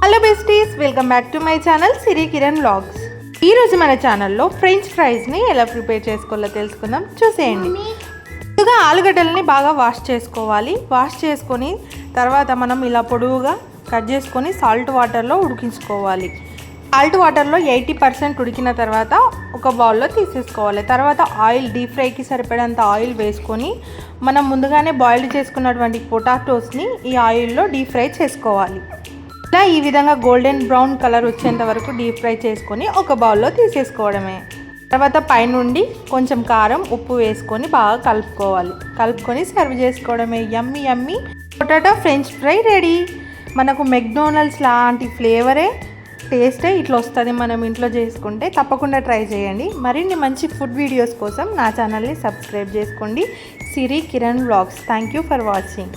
Hello besties, welcome back to my channel Siri Kiran vlogs. ఈరోజు మన ఛానల్లో ఫ్రెంచ్ ఫ్రైస్ని ఎలా ప్రిపేర్ చేసుకోవాలో తెలుసుకుందాం, చూసేయండి. ముందుగా ఆలుగడ్డలని బాగా వాష్ చేసుకోవాలి. వాష్ చేసుకొని తర్వాత మనం ఇలా పొడవుగా కట్ చేసుకొని సాల్ట్ వాటర్లో ఉడికించుకోవాలి. సాల్ట్ వాటర్లో 80% ఉడికిన తర్వాత ఒక బౌల్లో తీసేసుకోవాలి. తర్వాత ఆయిల్, డీప్ ఫ్రైకి సరిపడేంత ఆయిల్ వేసుకొని మనం ముందుగానే బాయిల్ చేసుకున్నటువంటి పొటాటోస్ని ఈ ఆయిల్లో డీప్ ఫ్రై చేసుకోవాలి. ఇలా ఈ విధంగా గోల్డెన్ బ్రౌన్ కలర్ వచ్చేంత వరకు డీప్ ఫ్రై చేసుకొని ఒక బౌల్లో తీసేసుకోవడమే. తర్వాత పైనుండి కొంచెం కారం, ఉప్పు వేసుకొని బాగా కలుపుకొని సర్వ్ చేసుకోవడమే. యమ్మీ యమ్మీ పొటాటో ఫ్రెంచ్ ఫ్రై రెడీ. మనకు మెక్డొనాల్డ్స్ లాంటి ఫ్లేవరే, టేస్టే ఇట్లా వస్తుంది మనం ఇంట్లో చేసుకుంటే. తప్పకుండా ట్రై చేయండి. మరిన్ని మంచి ఫుడ్ వీడియోస్ కోసం నా ఛానల్ని సబ్స్క్రైబ్ చేసుకోండి. Siri Kiran vlogs. Thank you for watching.